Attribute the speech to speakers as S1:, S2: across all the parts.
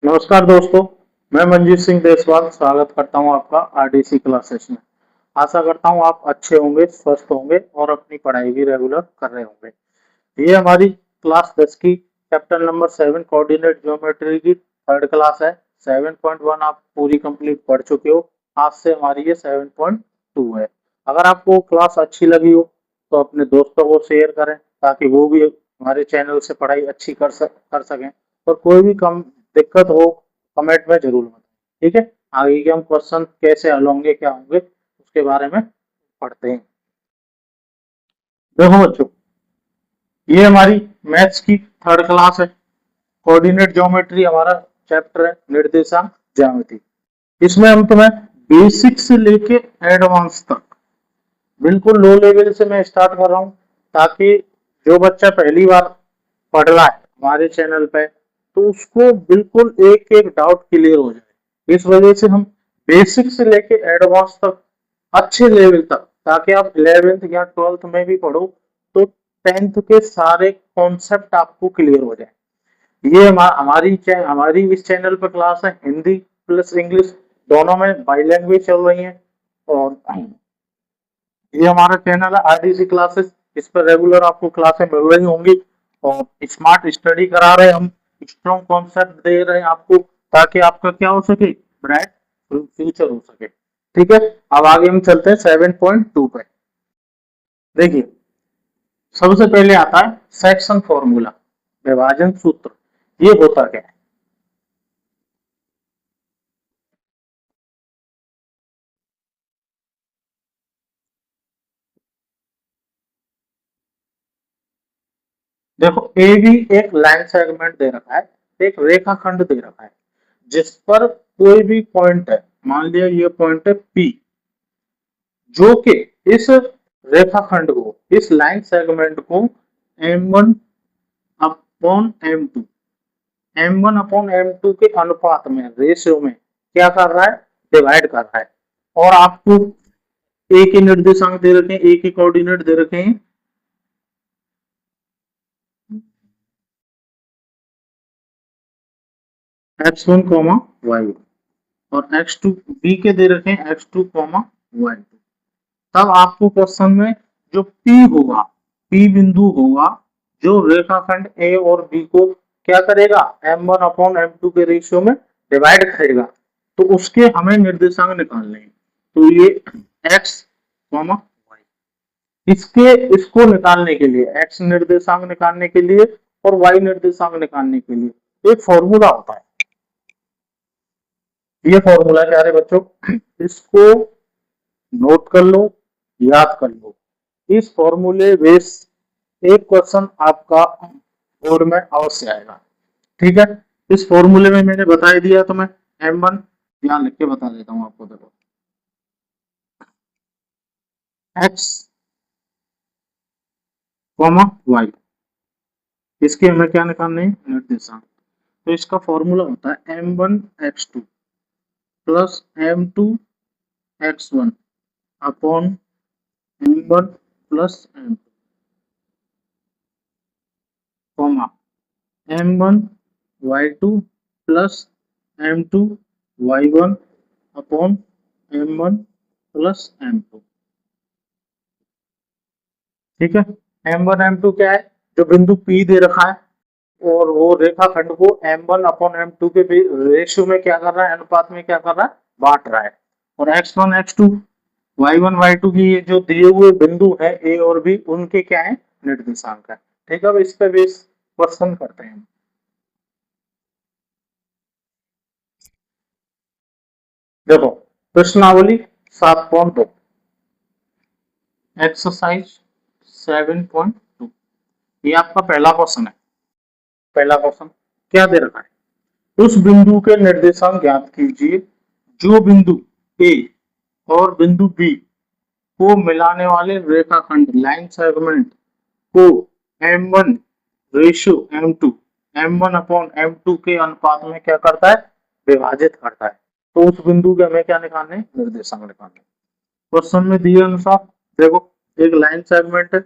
S1: नमस्कार दोस्तों, मैं मंजीत सिंह देसवाल स्वागत करता हूं आपका आरडीसी क्लासेस में। आशा करता हूं आप अच्छे होंगे, स्वस्थ होंगे और अपनी पढ़ाई भी रेगुलर कर रहे होंगे। ये हमारी क्लास 10 की चैप्टर नंबर 7 कोऑर्डिनेट ज्योमेट्री की थर्ड क्लास है। 7.1 आप पूरी कंप्लीट पढ़ चुके हो। आज से हमारी ये 7.2 है। अगर आपको क्लास अच्छी लगी हो तो अपने दोस्तों को शेयर करें ताकि वो भी हमारे चैनल से पढ़ाई अच्छी कर सकें। और कोई भी कम दिक्कत हो कमेंट में जरूर बताएं। ठीक है, आगे के हम क्वेश्चन कैसे हल होंगे, क्या होंगे, उसके बारे में पढ़ते हैं। देखो बच्चों, ये हमारी मैथ्स की थर्ड क्लास है। कोऑर्डिनेट ज्योमेट्री हमारा चैप्टर है, निर्देशांक ज्यामिति। इसमें हम तुम्हें बेसिक से लेके एडवांस तक बिल्कुल लो लेवल से मैं स्टार्ट कर रहा हूँ ताकि जो बच्चा पहली बार पढ़ रहा है हमारे चैनल पे तो उसको बिल्कुल एक एक डाउट क्लियर हो जाए। इस वजह से हम बेसिक से लेके एडवांस तक अच्छे लेवल तक, ताकि आप 11th या 12th में भी पढ़ो तो 10th के सारे कॉन्सेप्ट आपको क्लियर हो जाए। ये हमारी इस चैनल पर क्लास है हिंदी प्लस इंग्लिश, दोनों में बाई लैंग्वेज चल रही है। और ये हमारा चैनल है आरडीसी क्लासेस। इस पर रेगुलर आपको क्लासें मिल रही होंगी और स्मार्ट स्टडी करा रहे हैं हम। स्ट्रॉन्ग कॉन्सेप्ट दे रहे हैं आपको ताकि आपका क्या हो सके, ब्राइट फ्यूचर हो सके। ठीक है, अब आगे हम चलते हैं 7.2 पे। देखिए, सबसे पहले आता है सेक्शन फॉर्मूला, विभाजन सूत्र। ये होता क्या है? देखो, ए भी एक लाइन सेगमेंट दे रखा है, एक रेखाखंड दे रखा है जिस पर कोई भी पॉइंट है। मान लिया ये पॉइंट है पी, जो कि इस रेखाखंड को, इस लाइन सेगमेंट को m1 upon m2, m1 upon m2 के अनुपात में, रेशियो में क्या कर रहा है, डिवाइड कर रहा है। और आपको ए के निर्देशांक दे रखे हैं, ए के कोऑर्डिनेट दे रखे हैं x1 y1 और x2, बी के दे रखे हैं x2 y2। तब आपको क्वेश्चन में जो P होगा, P बिंदु होगा जो रेखाखंड A और B को क्या करेगा, m1 अपॉन m2 के रेशियो में डिवाइड करेगा, तो उसके हमें निर्देशांक निकालने हैं। तो ये x, y, इसको निकालने के लिए, x निर्देशांक निकालने के लिए और y निर्देशांक निकालने के लिए एक फॉर्मूला होता है। ये फॉर्मूला क्या है बच्चों, इसको नोट कर लो, याद कर लो। इस फॉर्मूले बेस एक क्वेश्चन आपका बोर्ड में अवश्य आएगा। ठीक है, इस फॉर्मूले में मैंने बता ही दिया, तो मैं m1 यहाँ लिख के बता देता हूँ आपको। देखो, x, y, इसके हमें क्या निकालने हैं, निर्देशांक। तो इसका फॉर्मूला होता है m1 x2 plus m2 x1 upon m1 plus m2 comma m1 y2 plus m2 y1 upon m1 plus m2। ठीक है, m1 m2 क्या है, जो बिंदु P दे रखा है और वो रेखाखंड को m1 अपॉन m2 के रेशियो में क्या कर रहा है, अनुपात में क्या कर रहा है, बांट रहा है। और x1 x2 y1 y2 की ये जो दिए हुए बिंदु है A और B, उनके क्या है, निर्देशांक है। ठीक है, अब इस पे बेस क्वेश्चन करते हैं। देखो, प्रश्नावली 7.2, एक्सरसाइज 7.2, ये आपका पहला क्वेश्चन है। पहला क्वेश्चन क्या दे रखा है, उस बिंदु के निर्देशांक ज्ञात कीजिए जो बिंदु ए और बिंदु बी को मिलाने वाले रेखाखंड लाइन सेगमेंट को m1 ratio m2, m1 upon m2 के अनुपात में क्या करता है, विभाजित करता है। तो उस बिंदु के हमें क्या निकालने, निर्देशांक निकालने। क्वेश्चन में दिए अनुसार देखो, एक लाइन सेगमेंट है,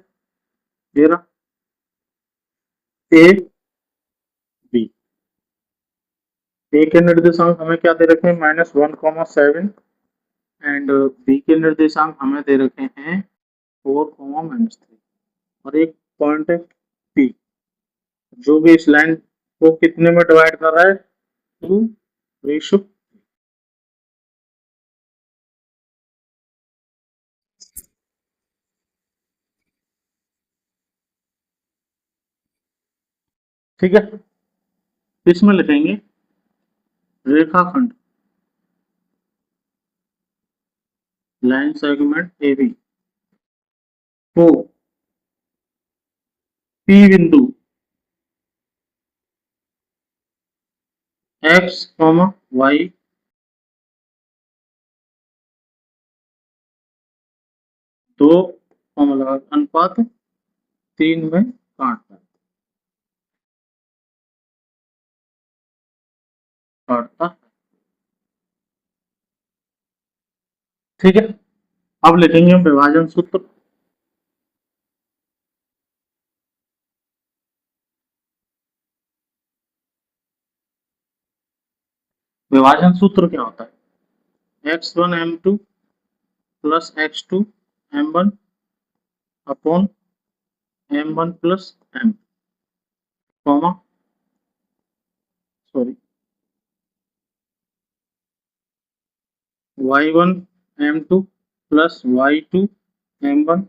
S1: ये रहा ए बी, ए के निर्देशांक हमें क्या दे रखे हैं -1,7 एंड बी के निर्देशांक हमें दे रखे हैं 4,-3 और एक पॉइंट है पी जो भी इस लाइन को कितने में डिवाइड कर रहा है 2:, ठीक है। इसमें लिखेंगे रेखाखंड लाइन सेगमेंट ए बी को पी बिंदु x, y दो अनुपात 3 में काटता है, ठीक है। अब लिखेंगे हम विभाजन सूत्र। विभाजन सूत्र क्या होता है x1 m2 plus x2 m1 upon m1 plus m comma sorry y1 m2 plus y2 m1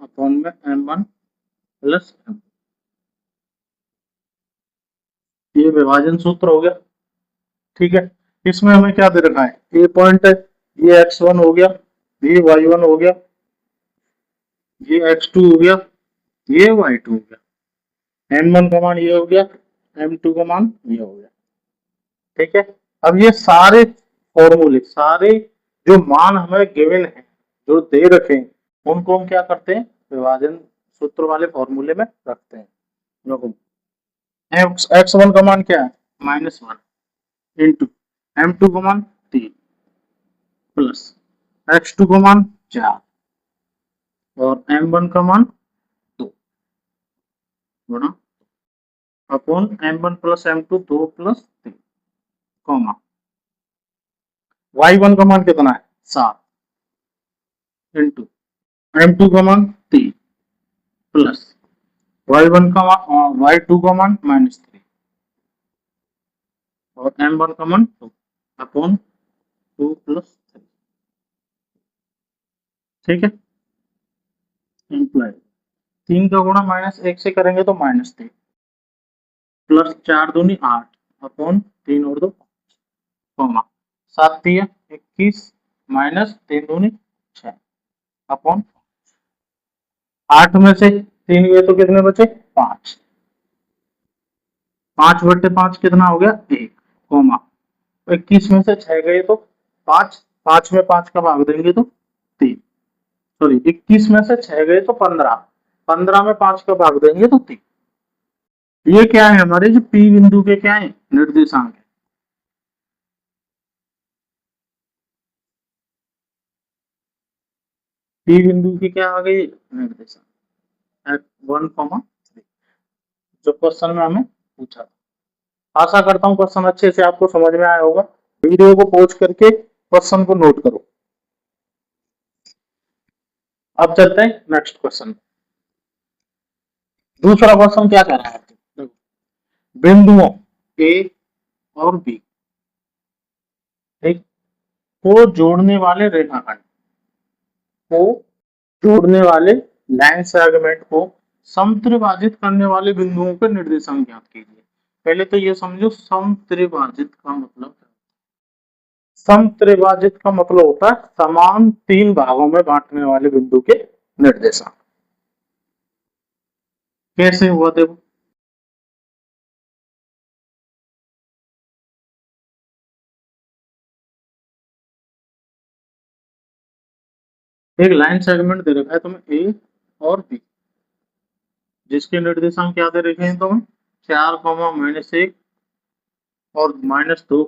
S1: upon में m1 प्लस m। ये विभाजन सूत्र हो गया, ठीक है। इसमें हमें क्या दे रखा है, ए पॉइंट है, ये x1 हो गया, ये y1 हो गया, ये x2 हो गया, ये y2 हो गया, m1 का मान ये हो गया, m2 का मान ये हो गया, ठीक है। अब ये सारे फॉर्मूले, सारे जो मान हमें गिवन है, जो दे रखे हैं, उनको हम क्या करते हैं विभाजन सूत्र वाले फॉर्मूले में रखते हैं। देखो x1 का मान क्या है -1 इंटू m2 का मान 3 प्लस x2 का मान 4 और m1 का मान 2 गुणा upon m1 plus m2 2 plus 3 comma y1 का मान कितना है 7 इंटू m2 का मान 3 प्लस y1 का मान y2 का मान -3 और m1 का मान 2 अपॉन 2 प्लस 3, ठीक है। इम्प्लाई 3 का गुणा -1 से करेंगे तो -3 प्लस 4 दूनी 8 अपॉन 3 और 2 कॉमा 7 3 21 माइनस 3 दूनी 6 अपॉन 8 में से 3 गए तो कितने बचे 5, 5/5 कितना हो गया 1 कॉमा 21 में से 6 गए तो 5, 5 में 5 का भाग देंगे तो 3, सॉरी 21 में से 6 गए तो 15, 15 में 5 का भाग देंगे तो 3। ये क्या है हमारे जो पी बिंदु के क्या है निर्देशांक है। पी बिंदु के क्या आ गए निर्देशांक 1,3 जो क्वेश्चन में हमें पूछा था। आशा करता हूँ क्वेश्चन अच्छे से आपको समझ में आया होगा। वीडियो को पॉज करके क्वेश्चन को नोट करो। अब चलते हैं नेक्स्ट क्वेश्चन। दूसरा क्वेश्चन क्या कह रहा है, बिंदुओं ए और बी ठीक को जोड़ने वाले रेखाखंड को जोड़ने वाले लाइन सेगमेंट को समत्रिभाजित करने वाले बिंदुओं के निर्देशांक ज्ञात कीजिए। पहले तो ये समझो समत्रिभाजित का मतलब, समत्रिभाजित का मतलब होता है समान 3 भागों में बांटने वाले बिंदु के निर्देशांक। कैसे हुआ देखो, एक लाइन सेगमेंट दे रखा है तुम्हें ए और बी, जिसके निर्देशांक क्या दे रखे हैं तुम्हें 4, -1 और -2,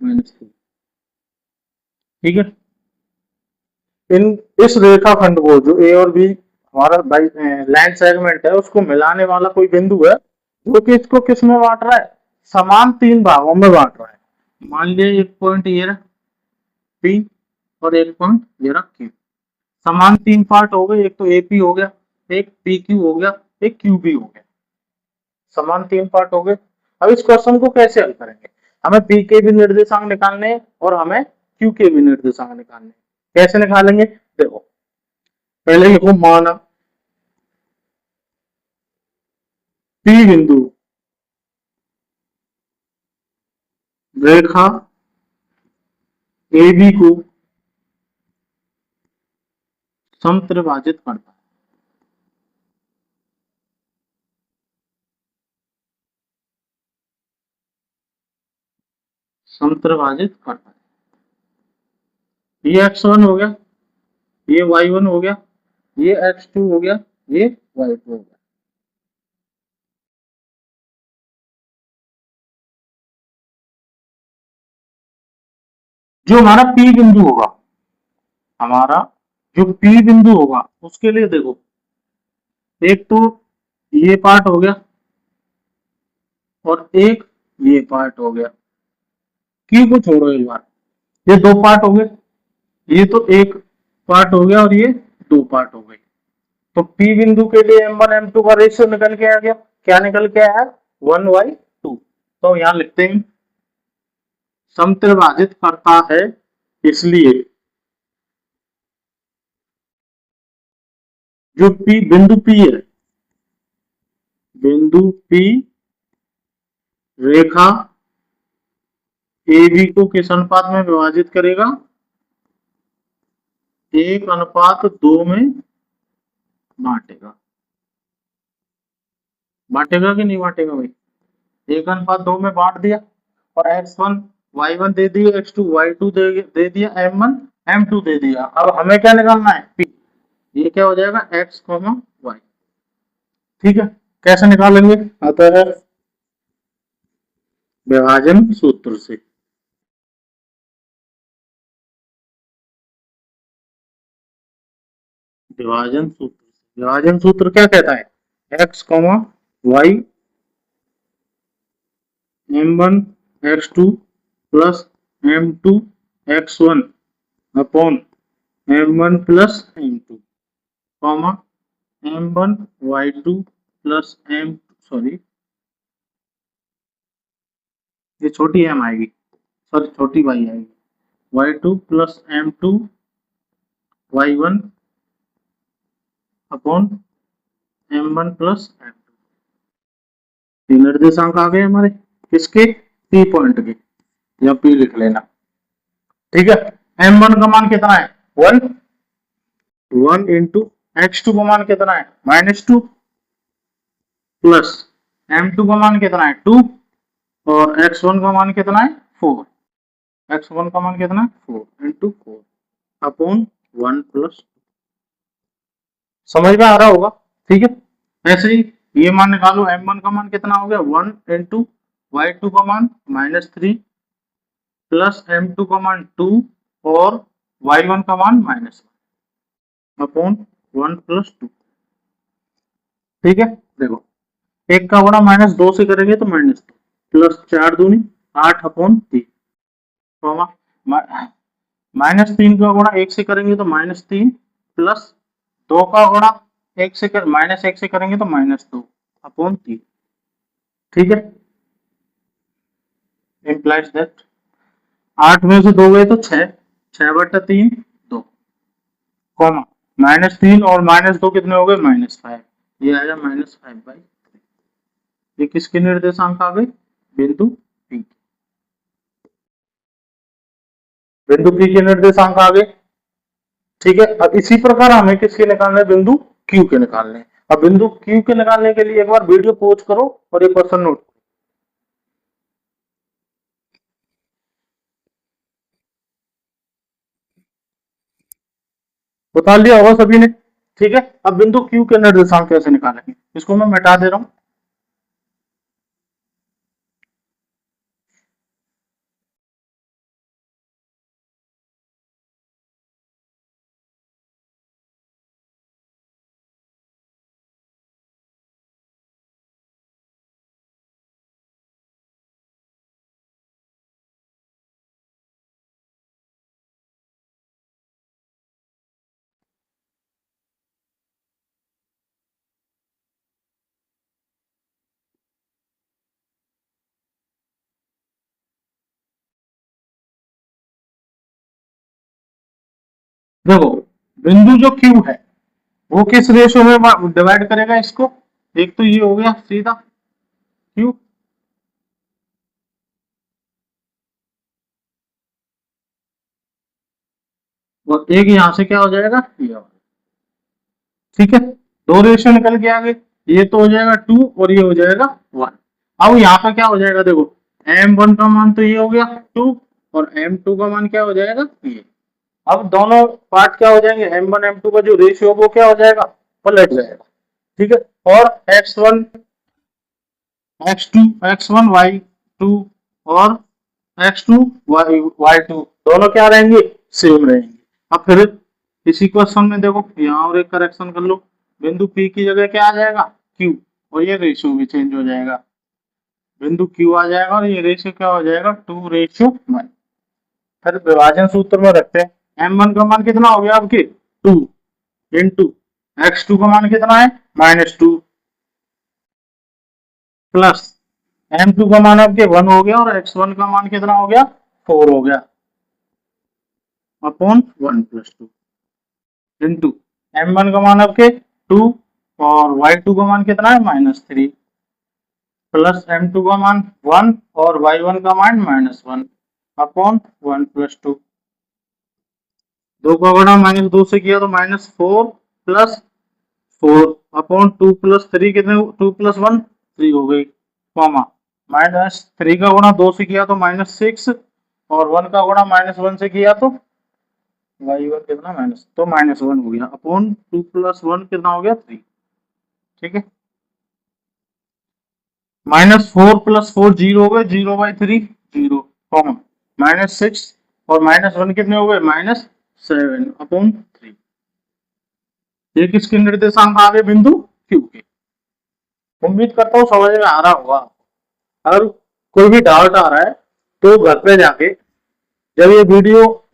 S1: -3, ठीक है। इस रेखाखंड को जो ए और बी हमारा लाइन सेगमेंट है उसको मिलाने वाला कोई बिंदु है जो कि इसको किस में बांट रहा है समान 3 भागों में बांट रहा है। मान लिया एक पॉइंट ये रहा P और एक पॉइंट ये रहा Q। समान 3 पार्ट हो गए, एक तो AP हो गया, एक PQ हो गया, एक QB हो गया। समान 3 पार्ट हो गए। अब इस क्वेश्चन को कैसे हल करेंगे? हमें P के भी निर्देशांक निकालने हैं और हमें Q के भी निर्देशांक निकालने हैं। कैसे निकालेंगे? देखो, पहले लिखो माना P बिंदु रेखा AB को समत्रिभाजित करता है। समत्रिभाजित करता है। ये x1 हो गया, ये y1 हो गया, ये x2 हो गया, ये y2 हो गया। जो हमारा P बिंदु होगा, हमारा जो P बिंदु होगा उसके लिए देखो, एक तो ये पार्ट हो गया और एक ये पार्ट हो गया। Q को छोड़ो एक बार, ये दो पार्ट हो गए, ये तो एक पार्ट हो गया और ये दो पार्ट हो गए। तो P बिंदु के लिए M1 M2 का रेशियो निकल के आ गया। क्या निकल के आया? 1/2। तो यहां लिखते हैं समत्रिभाजित करता है, इसलिए जो P बिंदु P है, बिंदु P रेखा AB को किस अनुपात में विभाजित करेगा? 1:2 में बांटेगा। बांटेगा कि नहीं बांटेगा भाई? 1:2 में बांट दिया और x1 y1 दे दिया, x2 y2 दे दिया, m1 m2 दे दिया। अब हमें क्या निकालना है? P। ये क्या हो जाएगा? x, y। ठीक है, कैसे निकालेंगे? अतः विभाजन सूत्र से। विभाजन सूत्र, विभाजन सूत्र क्या कहता है? x, y m1 x2 plus m2 x1 upon m1 plus m2 comma m1 y2 plus m, sorry ये छोटी m आएगी, सॉरी छोटी y आएगी, y2 plus m2 y1 upon m1 plus m2। निर्देशांक आ गए हमारे किसके? P पॉइंट के, या P लिख लेना। ठीक है, m1 का मान कितना है? 1 1 इंटू x2 का मान कितना है? -2 प्लस m2 का मान कितना है? 2 और x1 का मान कितना है? 4। x1 का मान कितना है? 4 इंटू 4 अपॉन 1 प्लस। समझ में आ रहा होगा? ठीक है, ऐसे ही ये मान निकालो, m1 का मान कितना हो गया? 1 इंटू y2 का मान -3 प्लस m2 का मान 2 और y1 का मान -1 अपॉन 1 प्लस 2। ठीक है, देखो एक का गुणा -2 से करेंगे तो -2 प्लस 4 दूनी 8 अपॉन 3 कॉमा -3 का गुणा 1 से करेंगे तो -3 प्लस 2 का गुणा -1 से करेंगे तो -2 अपॉन 3। ठीक है, इम्प्लाइज दैट 8 में से 2 गए तो 6, 6/3 2 कॉमा -3 और -2 कितने हो गए? -5। ये आया -5/3। ये किसके निर्देशांक आ गए? बिंदु P। बिंदु P के निर्देशांक आ गए। ठीक है, अब इसी प्रकार हमें किसके निकालने हैं? बिंदु Q के निकालने हैं। अब बिंदु Q के निकालने के लिए एक बार वीडियो पॉज करो और ये क्वेश्चन नोट बता लिया होगा सभी ने। ठीक है, अब बिंदु Q के निर्देशांक कैसे निकालेंगे? इसको मैं मिटा दे रहा हूं। देखो बिंदु जो Q है वो किस रेशियो में डिवाइड करेगा इसको, एक तो ये हो गया सीधा Q, और एक यहां से क्या हो जाएगा ये, ठीक है, दो रेशियो निकल के आ गए, ये तो हो जाएगा 2 और ये हो जाएगा 1। अब यहाँ पे क्या हो जाएगा देखो, m1 का मान तो ये हो गया 2 और m2 का मान क्या हो जाएगा ये। अब दोनों पार्ट क्या हो जाएंगे, m1 m2 का जो रेशियो वो क्या हो जाएगा पलट जाएगा, ठीक है। और x1 x2 x1 y2 और x2 y2 दोनों क्या रहेंगे सेम रहेंगे। अब फिर इसी क्वेश्चन में देखो यहाँ और एक करेक्शन कर लो, बिंदु P की जगह क्या आ जाएगा Q और ये रेशियो भी चेंज हो जाएगा, बिंदु Q आ जाएगा और ये रेशियो क्या हो जाएगा 2:1। फिर विभाजन सूत्र में रखते हैं, m1 का मान कितना हो गया आपके 2 इंटू x2 का मान कितना है -2 प्लस m2 का मान आपके 1 हो गया और x1 का मान कितना हो गया 4 हो गया अपॉन 1 + 2 इंटू m1 का मान आपके 2 और y2 का मान कितना है -3 प्लस m2 का मान 1 और y1 का मान -1 अपॉन 1 + 2। 2 का गुणा -2 से किया तो -4 प्लस 4 अपॉन 2 + 3 कितने 2 + 1 3 हो गई, कॉमा -3 का गुणा 2 से किया तो -6 और 1 का गुणा -1 से किया तो y1 कितना माइनस तो -1 हो गया अपॉन 2 + 1 कितना हो गया 3, ठीक है। -4 + 4 0 हो गए, 0/3 0 कॉमा -6 और -1 कितने हो गए -7 अपॉन 3। ये किसके निर्देशांक आ गए बिंदु Q के। उम्मीद करता हूँ समझ में आ रहा होगा। अगर कोई भी डाउट आ रहा है तो घर पे जाके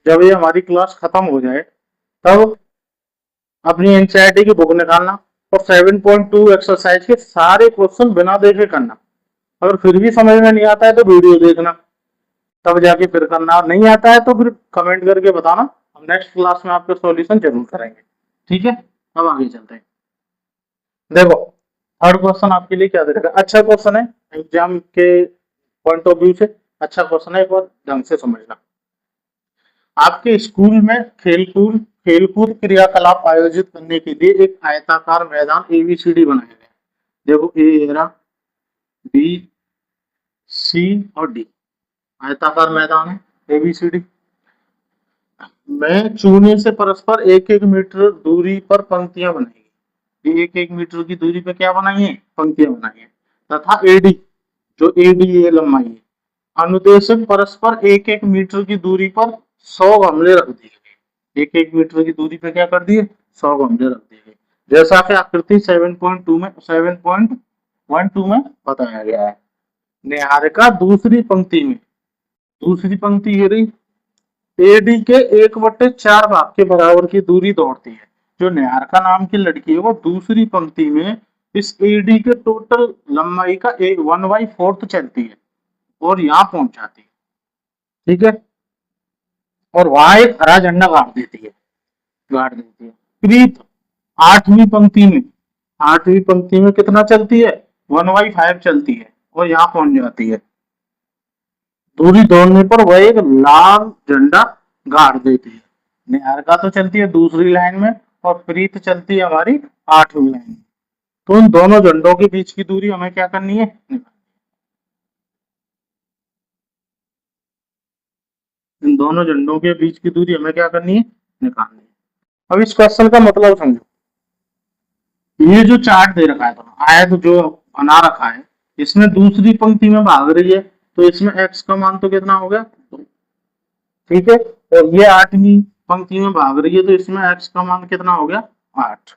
S1: जब ये हमारी क्लास खत्म हो जाए तब अपनी एनसीईआरटी की बुक निकालना और 7.2 एक्सरसाइज के सारे क्वेश्चन बिना देखे करना। अगर फिर भी समझ में नहीं आता है तो वीडियो देखना, तब जाके फिर करना, और नहीं आता है तो फिर कमेंट करके बताना, हम नेक्स्ट क्लास में आपके सॉल्यूशन जरूर करेंगे, ठीक है। अब आगे चलते हैं। देखो थर्ड क्वेश्चन आपके लिए क्या देगा, अच्छा क्वेश्चन है एग्जाम के पॉइंट ऑफ व्यू से, अच्छा क्वेश्चन है, एक बार ढंग से समझना। आपके स्कूल में खेलकूद खेलकूद क्रियाकलाप आयोजित करने के लिए एक आयताकार मैदान ABCD बनाया गया है। देखो ए रहा, बी सी और डी आयताकार मैदान है ABCD में चूने से परस्पर 1-1 मीटर दूरी पर पंक्तियां बनाई, 1-1 मीटर की दूरी पर क्या बनाई है पंक्तियां बनाई है, तथा AD जो AD लंबाई है अनुदेशक परस्पर 1-1 मीटर की दूरी पर 100 गमले रख दिए गए, 1-1 मीटर की दूरी पे क्या कर दिए 100 गमले रख दिए गए, जैसा कि आकृति 7.12 में बताया गया है। निहारिका दूसरी पंक्ति ये रही AD के 1/4 भाग के बराबर की दूरी दौड़ती है। जो निहारिका नाम की लड़की है वो दूसरी पंक्ति में इस AD के टोटल लंबाई का 1/4 चलती है और यहाँ पहुंच जाती है, ठीक है, और वहां एक हरा झंडा गाड़ देती है। प्रीत आठवीं पंक्ति में कितना चलती है 1/5 चलती है और यहाँ पहुंच जाती है। दूरी दौड़ने पर वह एक लाल झंडा गाड़ देती है। निहारिका तो चलती है दूसरी लाइन में और प्रीत चलती है हमारी 8वीं लाइन में, तो इन दोनों झंडों के बीच की दूरी हमें क्या करनी है, इन दोनों झंडों के बीच की दूरी हमें क्या करनी है निकालनी है। अब इस क्वेश्चन का मतलब समझो, ये जो चार्ट दे रखा है तो आयत जो बना रखा है इसमें दूसरी पंक्ति में भाग रही है तो इसमें x का मान तो कितना हो गया 2, ठीक है, और ये 8वीं पंक्ति में भाग रही है तो इसमें x का मान कितना हो गया 8।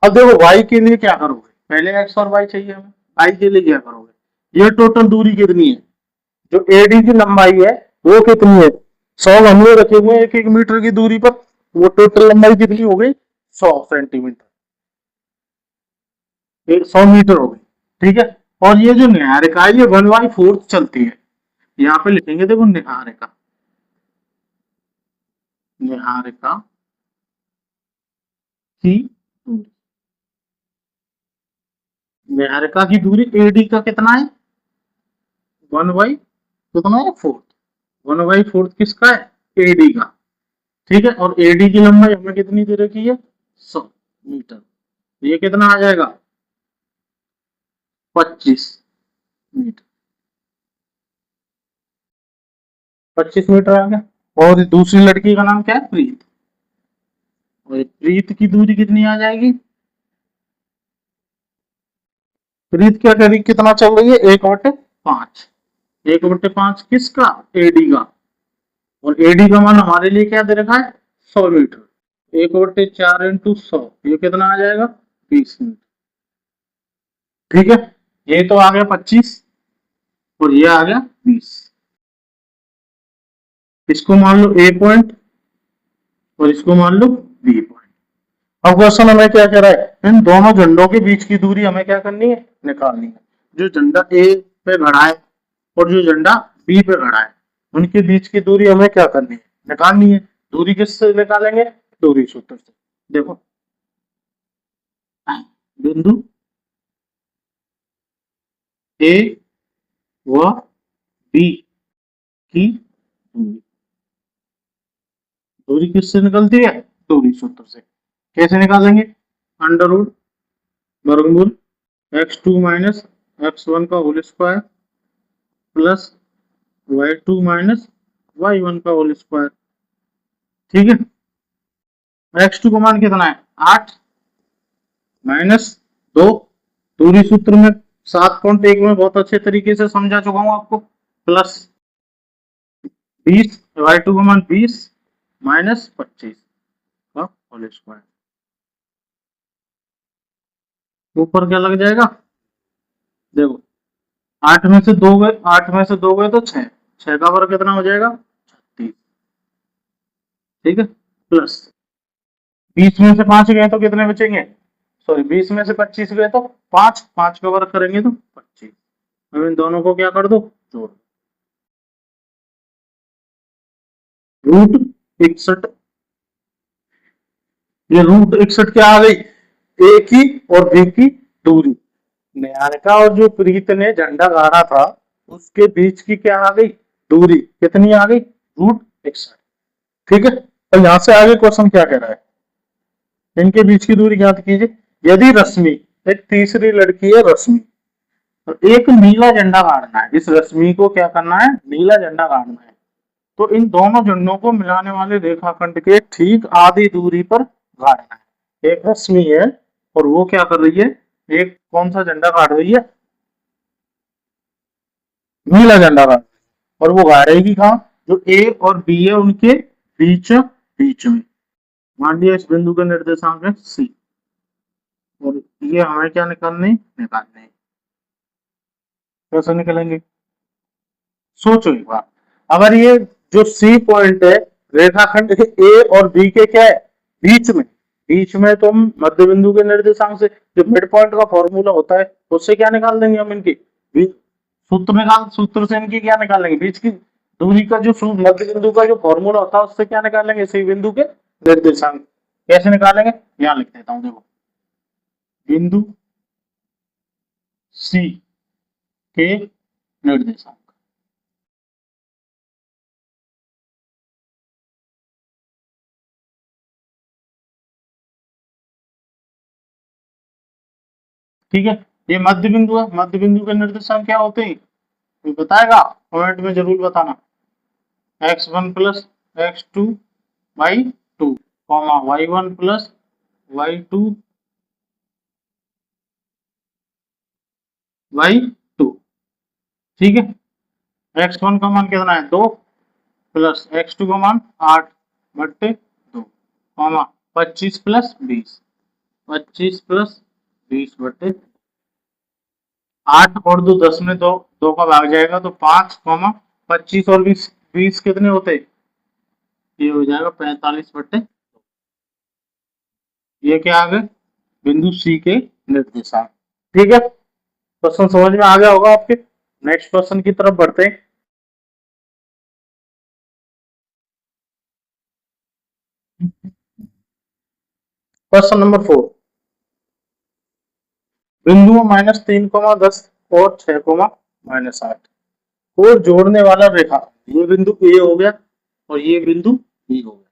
S1: अब देखो y के लिए क्या करोगे, पहले x और y चाहिए हमें, y के लिए क्या करोगे, ये टोटल दूरी कितनी है, जो AD की लंबाई है वो कितनी है 100 गमले रखे हुए हैं 1-1 मीटर की दूरी पर, वो टोटल लंबाई कितनी हो गई 100 सेंटीमीटर, 100 मीटर हो गई, ठीक है। और ये जो निहारिका है ये 1/4 चलती है, यहाँ पे लिखेंगे देखो निहारिका की दूरी, निहारिका की दूरी एडी का कितना है 1/, कितना है 4, 1/4 किसका है एडी का। ठीक है, और एडी की लंबाई हमें कितनी दे रखी है 100 मीटर, ये कितना आ जाएगा 25 मीटर, 25 मीटर आ गया। और दूसरी लड़की का नाम क्या है प्रीत, और प्रीत की दूरी कितनी आ जाएगी, प्रीत क्या करी कितना चल रही है 1/5, 1/5 किसका एडी का, और एडी का मान हमारे लिए क्या दे रखा है 100 मीटर, 1/4 इंटू 100 ये कितना आ जाएगा 20 मीटर। ठीक है, ये तो आ गया 25 और ये आ गया 20, इसको मान लो ए पॉइंट और इसको मान लो बी पॉइंट। अब क्वेश्चन हमें क्या कह रहा है, इन दोनों झंडों के बीच की दूरी हमें क्या करनी है निकालनी है। जो झंडा ए पे खड़ा है और जो झंडा बी पे खड़ा है उनके बीच की दूरी हमें क्या करनी है निकालनी है। दूरी किससे निकालेंगे, दूरी सूत्र से। देखो बिंदु ए व बी की दूरी, दूरी किससे निकलती है दूरी सूत्र से। कैसे निकालेंगे, अंडर रूट वर्गमूल x2 माइनस x1 का whole square plus y2 minus y1 का होल स्क्वायर। ठीक है, x2 का मान कितना है 8 माइनस 2, दूरी सूत्र में 7.1 में बहुत अच्छे तरीके से समझा चुका हूं आपको, प्लस 20, y2 का मान 20 माइनस 25 का होल स्क्वायर। ऊपर क्या लग जाएगा, देखो 8 में से 2 गए, 8 में से 2 गए तो 6, 6 का वर्ग कितना हो जाएगा 36। ठीक है, प्लस 20 में से 5 गए तो कितने बचेंगे, सॉरी 20 में से 25 गए तो 5, 5 का वर्ग करेंगे तो 25। अब इन दोनों को क्या कर दो जोड़, रूट 61, ये रूट 61 क्या आ गई ए की और बी की दूरी। निहारिका और जो प्रीत ने झंडा गाड़ा था उसके बीच की क्या आ गई दूरी, कितनी आ गई √61। ठीक है, तो यहां से आगे क्वेश्चन क्या कह रहा है, इनके बीच की दूरी ज्ञात कीजिए। यदि रश्मि, एक तीसरी लड़की है रश्मि, और एक नीला झंडा गाड़ना है, इस रश्मि को क्या करना है नीला झंडा गाड़ना है, तो इन दोनों झंडों को मिलाने वाले रेखाखंड के ठीक आधी दूरी पर गाड़ना है। एक रश्मि है और वो क्या कर रही है, एक कौन सा झंडा गाड़ रही है नीला झंडा गाड़, और वो गाड़ेगी कहाँ, जो ए और बी है उनके बीच बीच में। मान लिया इस बिंदु का निर्देशांक है सी, और ये हमें क्या निकालने कैसे निकलेंगे, सोचो एक बार। अगर ये जो सी पॉइंट है रेखाखंड के ए और बी के क्या है बीच में, बीच में तो हम मध्य बिंदु के निर्देशांक से जो मिड पॉइंट का फॉर्मूला होता है उससे क्या निकाल देंगे हम इनकी सूत्र से इनकी क्या निकालेंगे बीच की दूरी का, जो मध्य बिंदु का जो फॉर्मूला होता है उससे क्या निकालेंगे सी बिंदु के निर्देशांक। कैसे निकालेंगे, यहां लिख देता हूं, देखो बिंदु सी के निर्देशांक। ठीक है, ये मध्य बिंदु है, मध्य बिंदु के निर्देशांक क्या होते हैं कोई बताएगा, कमेंट में जरूर बताना। x1 plus x2 by 2 comma y1 plus y2 by 2। ठीक है, x1 का मान कितना है 2 प्लस x2 का मान 8/2 कॉमा 25 प्लस 20, 25 प्लस 20/, 8 और 2 10 में 2, 2 का भाग जाएगा तो 5 कॉमा 25 और 20, 20 कितने होते, ये हो जाएगा 45/, ये क्या आ गए बिंदु सी के निर्देशांक। ठीक है, क्वेश्चन समझ में आ गया होगा आपके। नेक्स्ट क्वेश्चन की तरफ बढ़ते हैं। क्वेश्चन नंबर 4, बिंदुओं -3,10 और 6,-8 को जोड़ने वाला रेखा, ये बिंदु ए हो गया और ये बिंदु बी हो गया,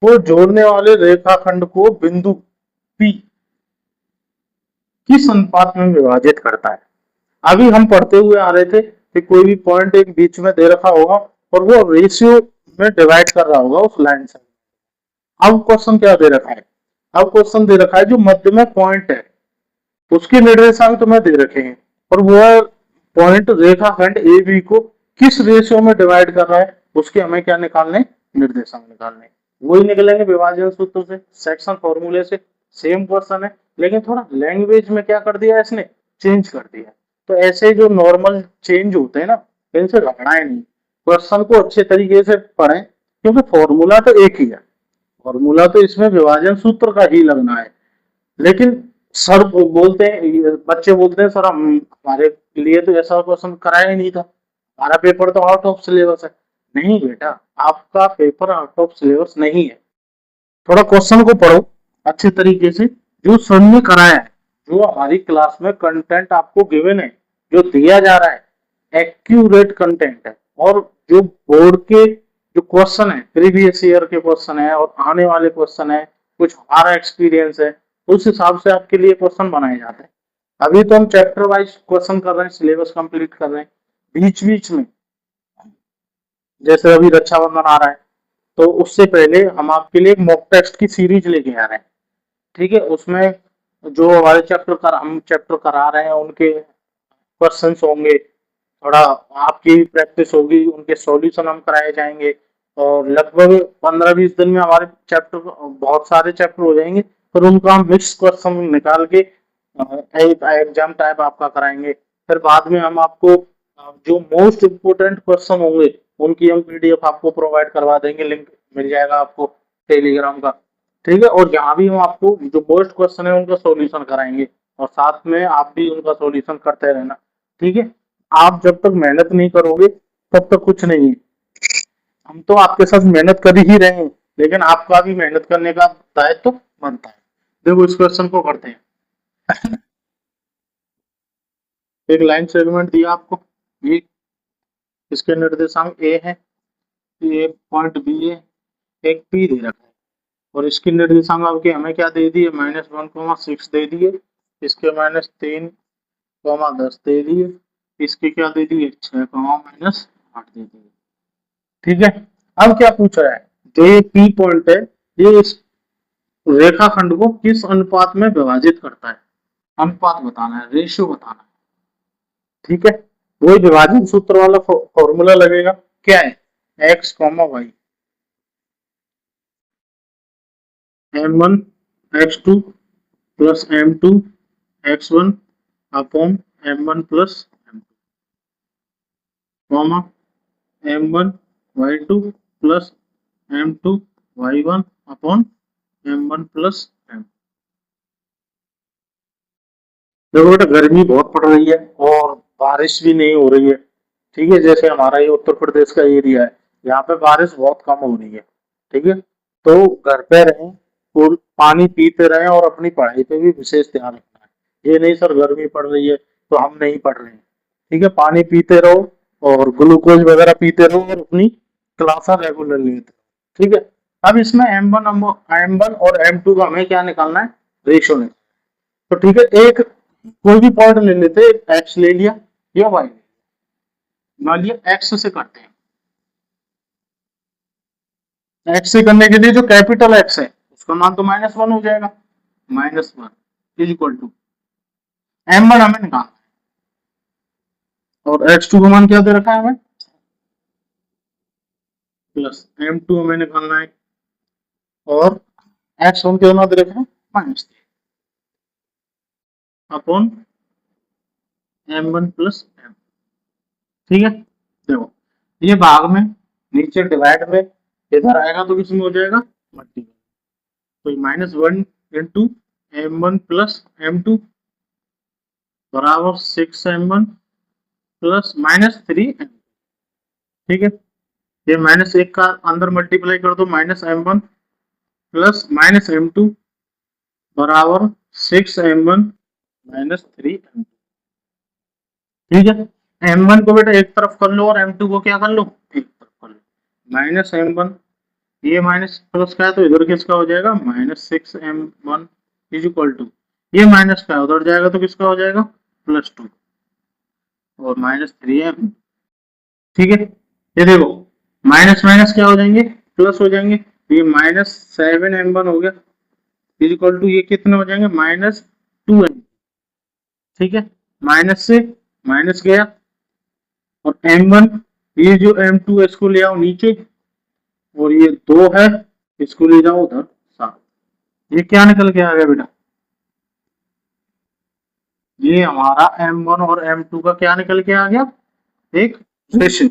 S1: वो जोड़ने वाले रेखाखंड को बिंदु पी किस अनुपात में विभाजित करता है। अभी हम पढ़ते हुए आ रहे थे कि कोई भी पॉइंट एक बीच में दे रखा होगा और वो रेशियो में डिवाइड कर रहा होगा उस लाइन से। अब क्वेश्चन क्या दे रखा है, अब क्वेश्चन दे रखा है जो मध्य में पॉइंट है उसके निर्देशांक तुम्हें दे रखे हैं और वो पॉइंट रेखाखंड ए बी को किस रेशियो में डिवाइड कर रहा है, उसके हमें क्या निकालने, निर्देशांक निकालने। वही निकलेंगे विभाजन सूत्र से, सेक्शन फॉर्मूले से। सेम क्वेश्चन है लेकिन थोड़ा लैंग्वेज में क्या कर दिया है इसने, चेंज कर दिया। तो ऐसे जो नॉर्मल चेंज होते हैं ना, इनसे घबराए नहीं, क्वेश्चन को अच्छे तरीके से पढ़ें क्योंकि फॉर्मूला तो एक ही है, फॉर्मूला तो इसमें विभाजन सूत्र का ही लगना है। लेकिन सर बोलते हैं, बच्चे बोलते हैं सर हम हमारे लिए तो ऐसा क्वेश्चन कराया ही नहीं था, हमारा पेपर तो आउट ऑफ सिलेबस है। नहीं बेटा, आपका पेपर आउट ऑफ सिलेबस नहीं है। थोड़ा क्वेश्चन को पढ़ो अच्छे तरीके से, जो सर ने कराया है, जो हमारी क्लास में कंटेंट आपको गिवन है, जो दिया जा रहा है एक्यूरेट कंटेंट है। और जो बोर्ड के जो क्वेश्चन है, प्रीवियस ईयर के क्वेश्चन है और आने वाले क्वेश्चन है, कुछ हमारा एक्सपीरियंस है, उस हिसाब से आपके लिए क्वेश्चन बनाए जाते हैं। अभी तो हम चैप्टर वाइज क्वेश्चन कर रहे हैं, सिलेबस कंप्लीट कर रहे हैं। बीच बीच में जैसे अभी रक्षाबंधन आ रहा है तो उससे पहले हम आपके लिए एक मॉक टेस्ट की सीरीज लेके आ रहे हैं, ठीक है। उसमें जो हमारे हम चैप्टर करा रहे हैं उनके क्वेश्चंस होंगे, थोड़ा आपकी प्रैक्टिस होगी, उनके सॉल्यूशन हम कराए जाएंगे और लगभग 15-20 दिन में हमारे चैप्टर, बहुत सारे चैप्टर हो जाएंगे। फिर उनका हम मिक्स क्वेश्चन निकाल के एक एग्जाम टाइप आपका कराएंगे। फिर बाद में हम आपको जो मोस्ट इम्पोर्टेंट क्वेश्चन होंगे उनकी हम पीडीएफ आपको प्रोवाइड करवा देंगे, लिंक मिल जाएगा आपको टेलीग्राम का, ठीक है। और जहाँ भी हम आपको जो मोस्ट क्वेश्चन है उनका सॉल्यूशन कराएंगे और साथ में आप भी उनका सॉल्यूशन करते रहना, ठीक है। आप जब तक मेहनत नहीं करोगे तब तक कुछ नहीं है। हम तो आपके साथ मेहनत कर ही रहे हैं लेकिन आपका भी मेहनत करने का दायित्व तो बनता है। देखो इस क्वेश्चन को करते हैं। एक लाइन सेगमेंट दिया आपको, ये इसके निर्देशांक ए है, ये पॉइंट बी है, एक पी दे रखा है और इसकी निर्देशांक आपके हमें क्या दे दिए, -1,6 दे दिए, इसके -3,10 दे दिए, इसके क्या दे दिए, 6,-8 दे दिए, ठीक है। अब क्या पूछा है, जो ये पी पॉइंट है ये इस रेखाखंड को किस अनुपात में विभाजित करता है, अनुपात बताना है, रेशियो बताना है, ठीक है। वही विभाजन सूत्र वाला फॉर्मूला लगेगा, क्या है, x, y m1 x2 plus m2 x1 upon m1 plus m2 comma m1 y2 plus m2 y1 upon m1 plus m। देखो बेटा गर्मी बहुत पड़ रही है और बारिश भी नहीं हो रही है, ठीक है। जैसे हमारा ये उत्तर प्रदेश का एरिया है, यहाँ पे बारिश बहुत कम हो रही है, ठीक है। तो घर पे रहें और पानी पीते रहें और अपनी पढ़ाई पे भी विशेष ध्यान रखना है। ये नहीं सर गर्मी पड़ रही है तो हम नहीं पढ़ रहे हैं, ठीक है। पानी पीते रहो और ग्लूकोज वगैरह पीते रहो और अपनी क्लास रेगुलर लेते रहो, ठीक है। अब इसमें M1 और M2 का हमें क्या निकालना है, रेशो निकालना है। तो ठीक है, एक कोई भी पॉइंट ले लेते, एक्स ले लिया या वाई, मान लिया एक्स से करते हैं। एक्स से करने के लिए जो कैपिटल एक्स है उसका मान तो -1 हो जाएगा, -1 इज इक्वल टू M1 हमें निकालना है और x2 का मान क्या दे रखा है हमें, प्लस M2 हमें निकालना है और x1 कितना दे रखा है, -3 अपॉन M1 प्लस M, ठीक है। देखो ये भाग में, नीचे डिवाइड में, इधर आएगा तो किसमें हो जाएगा, मल्टीप्लाई। तो -1 इंटू M1 प्लस M2 बराबर 6M1 प्लस -3M, ठीक है। ये -1 का अंदर मल्टीप्लाई कर दो, -M1 प्लस -M2 बराबर 6m1 माइनस 3m2। ठीक है, m1 को बेटा एक तरफ कर लो और m2 को क्या कर लो, एक तरफ कर लो। माइनस m1, ये माइनस प्लस का है तो इधर किसका हो जाएगा, -6m1 इज इक्वल टू, ये माइनस का है उधर जाएगा तो किसका हो जाएगा, +2 और -3m। ठीक है, ये देखो माइनस माइनस क्या हो जाएंगे, प्लस हो जाएंगे, ये -7m1 हो गया इज इक्वल टू, ये कितने हो जाएंगे, -2m। ठीक है, माइनस से माइनस गया और m1, ये जो m2 है इसको ले आओ नीचे और ये 2 है इसको ले जाओ उधर 7। ये क्या निकल के आ गया बेटा, ये हमारा m1 और m2 का क्या निकल के आ गया, एक रेशियो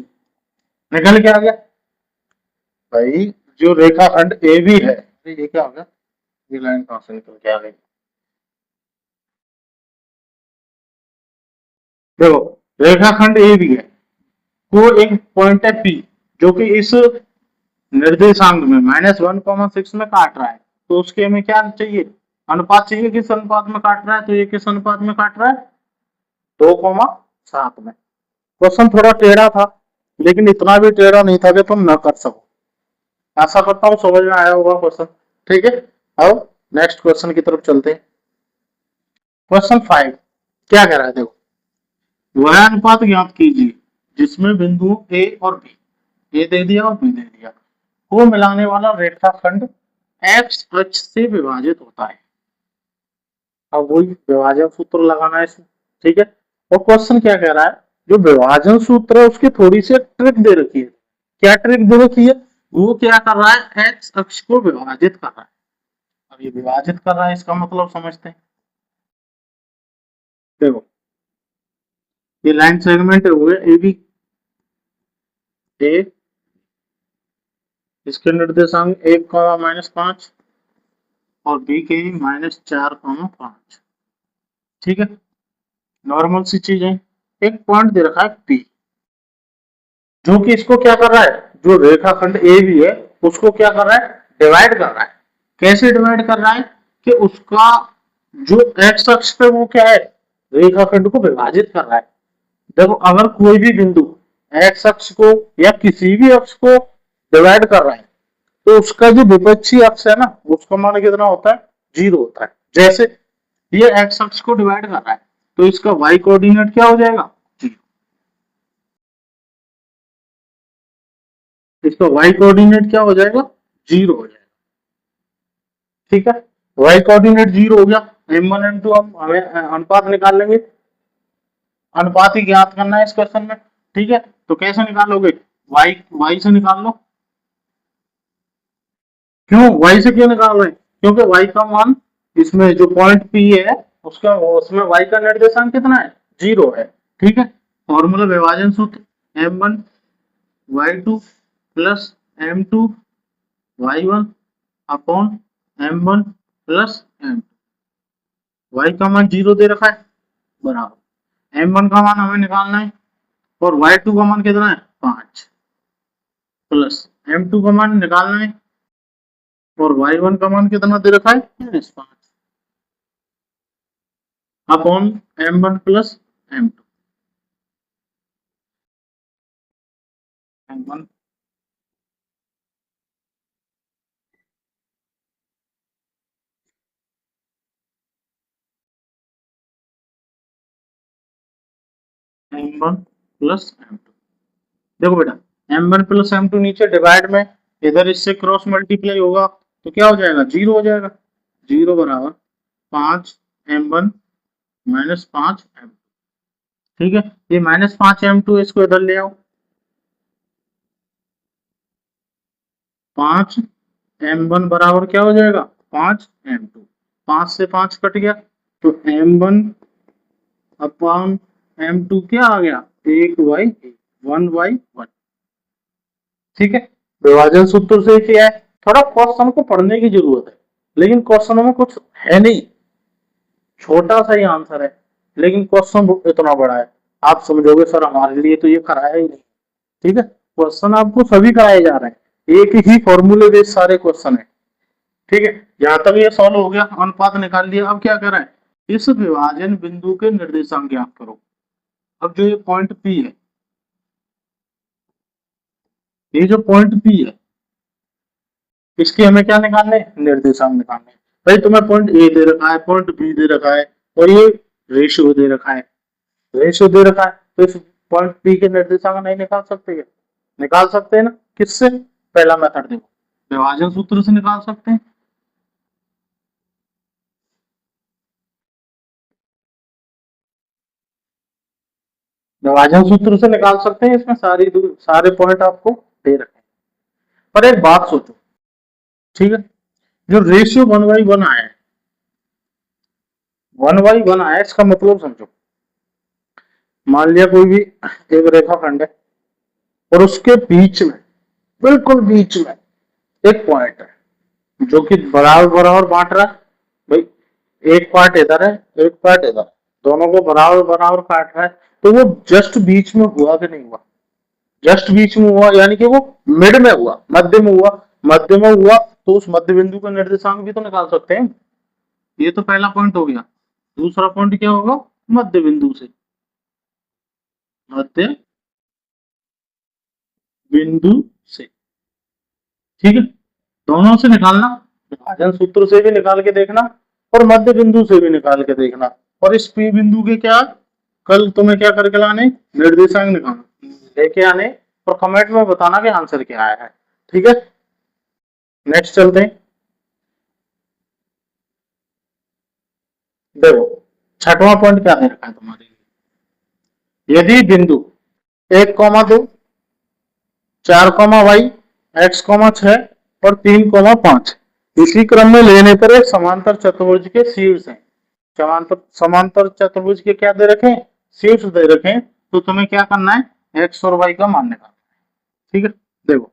S1: निकल के आ गया। भाई जो रेखाखंड ए बी है, ये क्या हो गया, ये लाइन कहां से निकल के आ गई, देखो रेखाखंड ए बी है, को एक पॉइंट है पी जो कि इस निर्देशांक में -1,6 में काट रहा है, तो उसके हमें क्या चाहिए, अनुपात चाहिए, किस अनुपात में काट रहा है, तो ये किस अनुपात में काट रहा है, 2,7 में। क्वेश्चन थोड़ा टेढ़ा था लेकिन इतना भी टेढ़ा नहीं था कि तुम न कर सको। आशा करता हूँ समझ में आया होगा क्वेश्चन। ठीक है, अब नेक्स्ट क्वेश्चन की तरफ चलते हैं। क्वेश्चन 5 क्या कह रहा है, देखो वह अनुपात ज्ञात कीजिए जिसमें बिंदुओं ए और बी, ए दे दिया और बी दे दिया, को मिलाने वाला रेखाखंड एक्स अक्ष से विभाजित होता है। अब वही विभाजन सूत्र लगाना है इसमें। ठीक है, और क्वेश्चन क्या कह रहा है, जो विभाजन सूत्र है उसकी थोड़ी सी ट्रिक दे रखी है। क्या ट्रिक दे रखी है, वो क्या कर रहा है, एक्स अक्ष को विभाजित कर रहा है। अब ये विभाजित कर रहा है इसका मतलब समझते हैं। देखो ये लाइन सेगमेंट हो गया ए बी, ए इसके निर्देशांक 1,-5 और बी के -4,5। ठीक है, नॉर्मल सी चीज है। एक पॉइंट दे रखा है पी जो कि इसको क्या कर रहा है, जो रेखाखंड ए बी है उसको क्या कर रहा है, डिवाइड कर रहा है। कैसे डिवाइड कर रहा है कि उसका जो एक्स अक्ष पे वो क्या है, रेखाखंड को विभाजित कर रहा है। देखो अगर कोई भी बिंदु एक्स अक्ष को या किसी भी अक्ष को डिवाइड कर रहा है तो उसका जो विपक्षी अक्ष है ना उसका मान कितना होता है, 0 होता है। जैसे ये एक्स अक्ष को डिवाइड कर रहा है तो इसका वाई कोऑर्डिनेट क्या हो जाएगा, 0। इसका वाई कोऑर्डिनेट क्या हो जाएगा, 0 हो जाएगा। ठीक है, वाई कोऑर्डिनेट 0 हो गया। m1 m2 हम हमें अनुपात निकाल लेंगे, अनुपात ही ज्ञात करना है इस क्वेश्चन में। ठीक है, तो कैसे निकालोगे, y से निकाल लो। क्यों y से क्यों निकाल रहे हैं, क्योंकि y का मान इसमें जो पॉइंट P है उसका उसमें y का निर्देशांक कितना है, 0 है। ठीक है, फॉर्मूला विभाजन सूत्र m1 y2 plus m2 y1 upon m1 plus m2। y का मान 0 दे रखा है बराबर m1 का मान हमें निकालना है और y2 का मान कितना है, 5 प्लस m2 का मान निकालना है और y1 का मान कितना दे रखा है, -5 upon m1 plus m2। m1 m1 plus m2। देखो बेटा m1 प्लस m2 नीचे डिवाइड में इधर इससे क्रॉस मल्टीप्लाई होगा तो क्या हो जाएगा, 0 हो जाएगा। 0 बराबर 5 m1 -5 m2। ठीक है, ये -5 m2 इसको इधर ले आओ, 5 m1 बराबर क्या हो जाएगा, 5 m2। 5 से 5 कट गया तो m1 अपॉन m2 क्या आ गया, 1/1। ठीक है, विभाजन सूत्र से क्या है, थोड़ा क्वेश्चन को पढ़ने की जरूरत है लेकिन क्वेश्चन में कुछ है नहीं, छोटा सा ही आंसर है लेकिन क्वेश्चन इतना बड़ा है। आप समझोगे सर हमारे लिए तो ये कराया ही नहीं। ठीक है, क्वेश्चन आपको सभी कराए जा रहे हैं, एक ही फॉर्मूले बेस्ड सारे क्वेश्चन है। ठीक है, यहां तक ये सॉल्व हो गया, अनुपात निकाल लिया। अब क्या कर रहा है, इस विभाजन बिंदु के निर्देशांक ज्ञात करो। अब जो ये पॉइंट पी है, ये जो पॉइंट पी है, इसके हमें क्या निकालने, निर्देशांक निकालने। भाई तुम्हें पॉइंट ए दे रखा है, पॉइंट बी दे रखा है, और ये रेशियो दे रखा है, रेशियो दे रखा है, तो इस पॉइंट पी के निर्देशांक नहीं निकाल सकते क्या? निकाल सकते हैं ना, किससे? पहला मेथड देखो, विभाजन सूत्र से निकाल सकते हैं। विभाजन सूत्र से निकाल सकते हैं, इसमें सारे पॉइंट आपको दे रखे हैं। पर एक बात सोचो, ठीक है, जो रेशियो 1/1 आया है, 1/1 आया, इसका मतलब समझो, मान लिया कोई भी एक रेखाखंड है और उसके बीच में, बिल्कुल बीच में एक पॉइंट है जो कि बराबर बराबर बांट रहा है। भाई एक पार्ट इधर है, एक पार्ट इधर, दोनों को बराबर बराबर काट रहा है, तो वो जस्ट बीच में हुआ कि नहीं हुआ? जस्ट बीच में हुआ, यानी कि वो मिड में हुआ, मध्य में हुआ। मध्य में हुआ तो उस मध्य बिंदु का निर्देशांक भी तो निकाल सकते हैं। ये तो पहला पॉइंट हो गया। दूसरा पॉइंट क्या होगा, मध्य बिंदु से, मध्य बिंदु से, ठीक है, दोनों से निकालना, विभाजन सूत्र से भी निकाल के देखना और मध्य बिंदु से भी निकाल के देखना। और इस पी बिंदु के क्या, कल तुम्हें क्या करके लाने, निर्देशांक निकालना लेके आने, और कमेंट में बताना कि आंसर क्या आया है। ठीक है, नेक्स्ट चलते हैं। देखो छठवां पॉइंट क्या दे रखा है तुम्हारे लिए, यदि बिंदु 1,2, 4,y, x,6 और 3,5 इसी क्रम में लेने पर एक समांतर चतुर्भुज के शीर्ष हैं। समांतर चतुर्भुज के क्या दे रखे, शीर्ष दे रखे, तो तुम्हें क्या करना है, x और y का मान निकालना है। ठीक है, देखो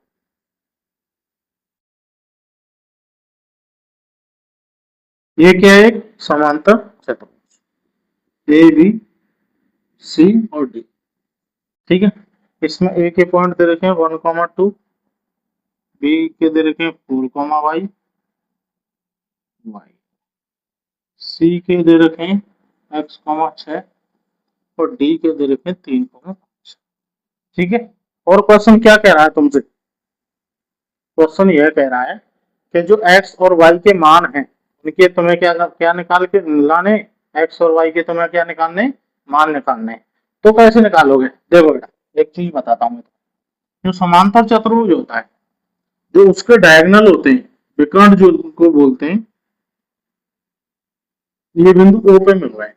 S1: ये क्या है, एक समांतर चतुर्भुज, ए बी सी और डी। ठीक है, इसमें ए के पॉइंट दे रखे हैं 1,2, बी के दे रखे हैं 4,y, वाई, सी के दे रखे हैं x,6 और डी के दे रखे हैं 3,5। ठीक है, और क्वेश्चन क्या कह रहा है तुमसे, क्वेश्चन यह कह रहा है कि जो x और y के मान हैं उनके तुम्हें क्या क्या निकाल के लाने, x और y के तुम्हें क्या निकालने, मान निकालने। तो कैसे निकालोगे, देखो बेटा एक चीज बताता हूँ। जो समांतर चतुर्भुज होता है, जो उसके डायगोनल होते हैं, विकर्ण जो उनको बोलते हैं, ये बिंदु O पे मिल रहा है।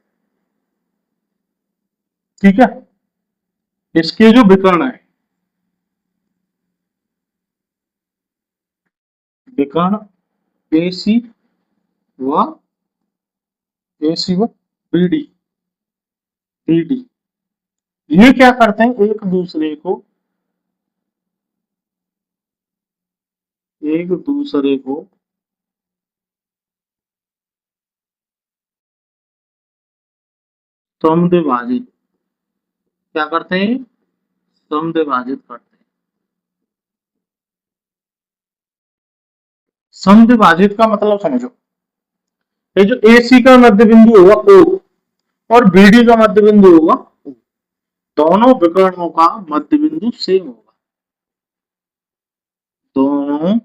S1: ठीक है, इसके जो विकर्ण है, विकर्ण AC व BD, ये क्या करते हैं, एक दूसरे को समद्विभाजित, क्या करते हैं, समद्विभाजित करते हैं। समद्विभाजित का मतलब समझो, ये जो AC का मध्य बिंदु होगा O और BD का मध्य बिंदु होगा O, दोनों विकर्णों का मध्य बिंदु सेम होगा। दोनों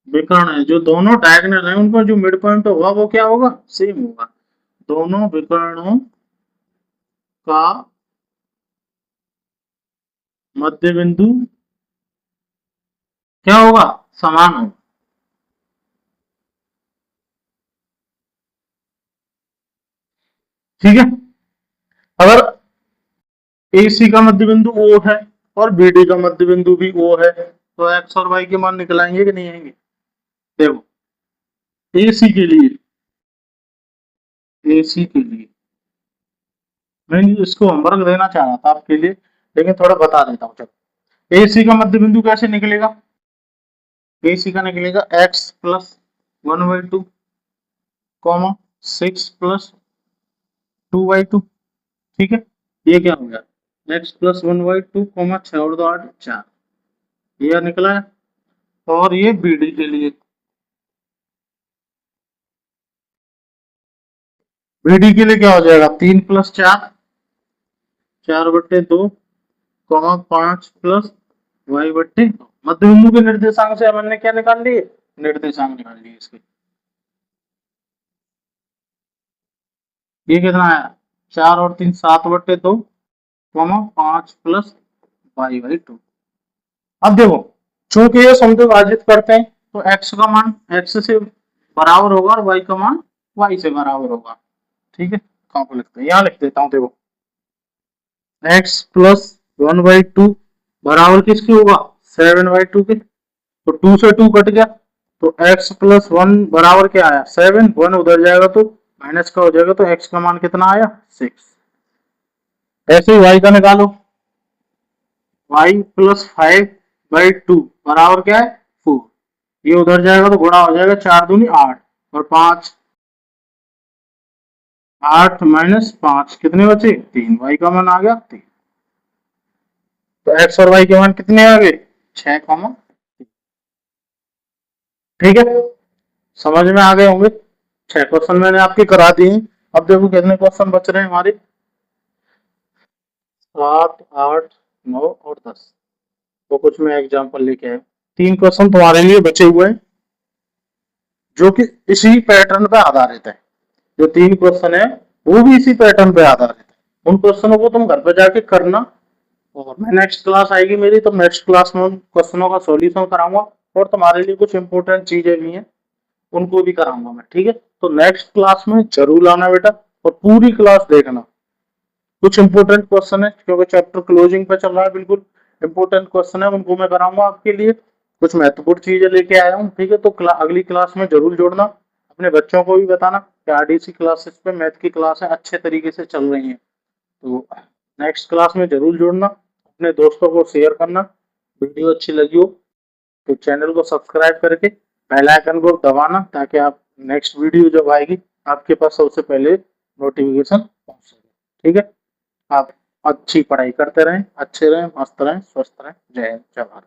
S1: विकर्ण है, जो दोनों डायगोनल है, उनका जो मिड पॉइंट होगा वो क्या होगा, सेम होगा। दोनों विकर्णों का मध्य बिंदु क्या होगा, समान होगा। ठीक है, अगर AC का मध्य बिंदु O है और BD का मध्य बिंदु भी O है, तो x और y के मान निकल आएंगे कि नहीं आएंगे। देखो AC के लिए, मैं इसको होमवर्क देना चाह रहा था आपके लिए, लेकिन थोड़ा बता देता हूँ। चलो AC का मध्य बिंदु कैसे निकलेगा, AC का निकलेगा x+1/2, 6+2/2। ठीक है, ये क्या हो गया, x+1/2, 6 और 2 8, 4, ये निकला है। और ये BD के लिए BD के लिए क्या हो जाएगा 3 + 4, 4/2, 5 + y/2। मध्य बिंदु के निर्देशांक से हमने क्या निकाल लिए, निर्देशांक निकाल लिए इसके। ये कितना आया 4 और 3 7/2, 5 + y/2। अब देखो चूंकि ये समद्विभाजित करते हैं तो x का मान x से बराबर होगा और y का मान y से बराबर होगा। ठीक है, कहाँ पर लिखते हैं, यहाँ लिख देता हूँ। देखो x + 1/2 बराबर किसके होगा 7/2 के, तो 2 से 2 कट गया, तो x + 1 बराबर क्या आया 7, 1 उधर जाएगा तो माइनस का हो जाएगा, तो x का मान कितना आया 6। ऐसे ही y का निकालो, y + 5/2 बराबर क्या है 4, ये उधर जाएगा तो गुणा हो जाएगा, 4 दूनी 8 और 5, 8 - 5 कितने बचे 3, y का मान आ गया 3। तो x और y के मान कितने आ गए 6, ठीक है, समझ में आ गए होंगे। 6 क्वेश्चन मैंने आपके करा दिए। अब देखो कितने क्वेश्चन बच रहे हैं हमारे 7, 8, 9 और 10। तो कुछ मैं एग्जांपल लेके आया, 3 क्वेश्चन तुम्हारे लिए बचे हुए हैं जो कि इसी पैटर्न पे आधारित है। जो 3 क्वेश्चन है वो भी इसी पैटर्न पे आधारित है। उन क्वेश्चनों को तुम घर पे जाके करना, और मैं नेक्स्ट क्लास आएगी मेरी तो नेक्स्ट क्लास में उन क्वेश्चनों का सॉल्यूशन कराऊंगा, और तुम्हारे लिए कुछ इंपॉर्टेंट चीजें भी हैं उनको भी कराऊंगा मैं। ठीक है, तो नेक्स्ट क्लास में जरूर आना बेटा और पूरी क्लास देखना। कुछ इंपॉर्टेंट क्वेश्चन है क्योंकि चैप्टर क्लोजिंग पे चल रहा है, बिल्कुल इंपॉर्टेंट क्वेश्चन है, उनको मैं कराऊंगा आपके लिए। कुछ महत्वपूर्ण चीजें लेके आया हूँ। ठीक है, तो अगली क्लास में जरूर जोड़ना, अपने बच्चों को भी बताना कि RDC क्लासेस पे मैथ की क्लासें अच्छे तरीके से चल रही हैं। तो नेक्स्ट क्लास में जरूर जोड़ना, अपने दोस्तों को शेयर करना। वीडियो अच्छी लगी हो तो चैनल को सब्सक्राइब करके बेल आइकन को दबाना, ताकि आप नेक्स्ट वीडियो जब आएगी आपके पास सबसे पहले नोटिफिकेशन पहुंच सके। ठीक है, आप अच्छी पढ़ाई करते रहें, अच्छे रहें, मस्त रहें, स्वस्थ रहें। जय हिंद, जय भारत।